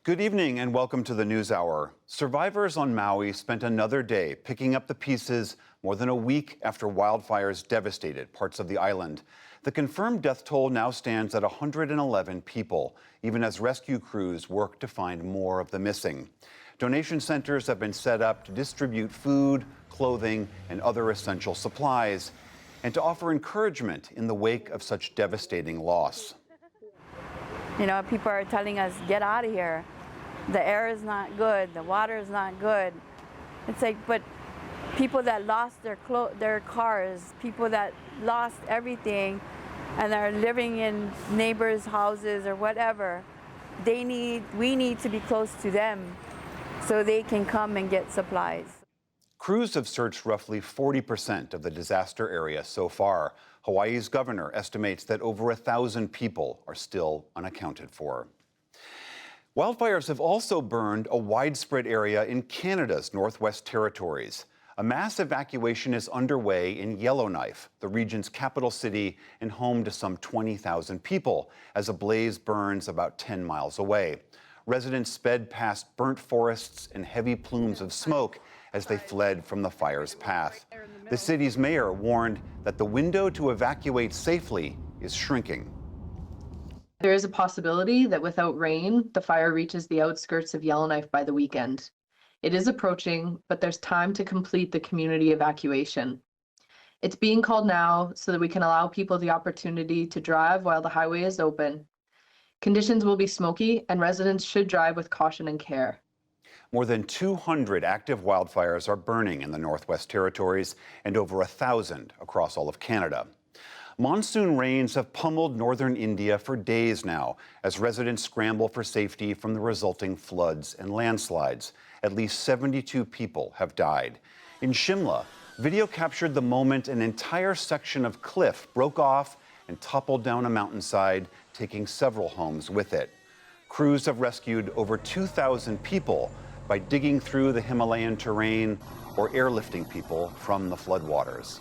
Good evening and welcome to the NewsHour. Survivors on Maui spent another day picking up the pieces more than a week after wildfires devastated parts of the island. The confirmed death toll now stands at 111 people, even as rescue crews work to find more of the missing. Donation centers have been set up to distribute food, clothing, and other essential supplies, and to offer encouragement in the wake of such devastating loss. You know, people are telling us, get out of here. The air is not good, the water is not good. It's like, but people that lost their cars, people that lost everything and are living in neighbors' houses or whatever, we need to be close to them so they can come and get supplies. Crews have searched roughly 40% of the disaster area so far. Hawaii's governor estimates that over 1,000 people are still unaccounted for. Wildfires have also burned a widespread area in Canada's Northwest Territories. A mass evacuation is underway in Yellowknife, the region's capital city and home to some 20,000 people, as a blaze burns about 10 miles away. Residents sped past burnt forests and heavy plumes of smoke as they fled from the fire's path. The city's mayor warned that the window to evacuate safely is shrinking. There is a possibility that without rain, the fire reaches the outskirts of Yellowknife by the weekend. It is approaching, but there's time to complete the community evacuation. It's being called now so that we can allow people the opportunity to drive while the highway is open. Conditions will be smoky, and residents should drive with caution and care. More than 200 active wildfires are burning in the Northwest Territories and over 1,000 across all of Canada. Monsoon rains have pummeled northern India for days now as residents scramble for safety from the resulting floods and landslides. At least 72 people have died. In Shimla, video captured the moment an entire section of cliff broke off and toppled down a mountainside, taking several homes with it. Crews have rescued over 2,000 people by digging through the Himalayan terrain or airlifting people from the floodwaters.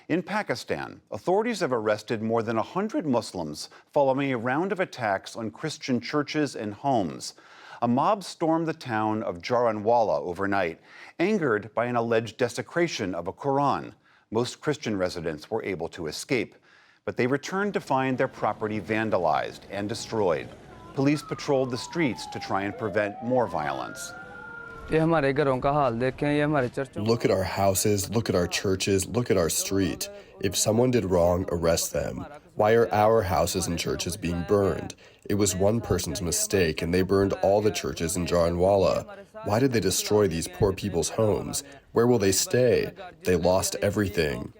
In Pakistan, authorities have arrested more than 100 Muslims following a round of attacks on Christian churches and homes. A mob stormed the town of Jaranwala overnight, angered by an alleged desecration of a Quran. Most Christian residents were able to escape, but they returned to find their property vandalized and destroyed. Police patrolled the streets to try and prevent more violence. Look at our houses, look at our churches, look at our street. If someone did wrong, arrest them. Why are our houses and churches being burned? It was one person's mistake, and they burned all the churches in Jaranwala. Why did they destroy these poor people's homes? Where will they stay? They lost everything.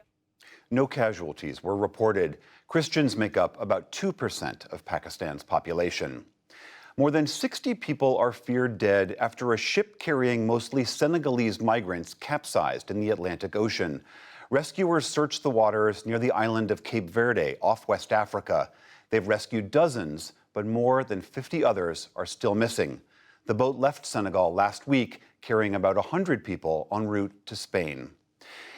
No casualties were reported. Christians make up about 2% of Pakistan's population. More than 60 people are feared dead after a ship carrying mostly Senegalese migrants capsized in the Atlantic Ocean. Rescuers searched the waters near the island of Cape Verde off West Africa. They've rescued dozens, but more than 50 others are still missing. The boat left Senegal last week, carrying about 100 people en route to Spain.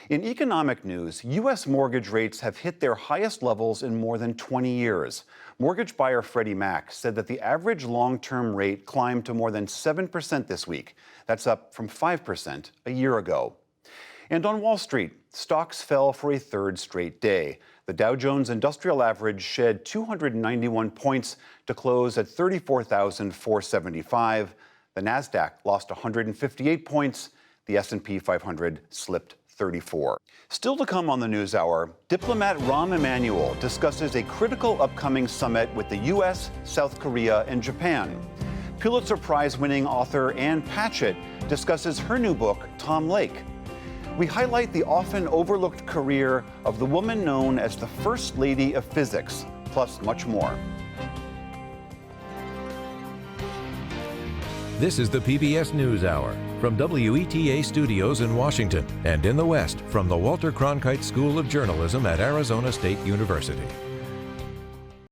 In economic news, U.S. mortgage rates have hit their highest levels in more than 20 years. Mortgage buyer Freddie Mac said that the average long-term rate climbed to more than 7% this week. That's up from 5% a year ago. And on Wall Street, stocks fell for a third straight day. The Dow Jones Industrial Average shed 291 points to close at 34,475. The Nasdaq lost 158 points. The S&P 500 slipped 34. Still to come on the NewsHour, diplomat Rahm Emanuel discusses a critical upcoming summit with the U.S., South Korea, and Japan. Pulitzer Prize-winning author Ann Patchett discusses her new book, Tom Lake. We highlight the often overlooked career of the woman known as the First Lady of Physics, plus much more. This is the PBS NewsHour from WETA Studios in Washington and in the West from the Walter Cronkite School of Journalism at Arizona State University.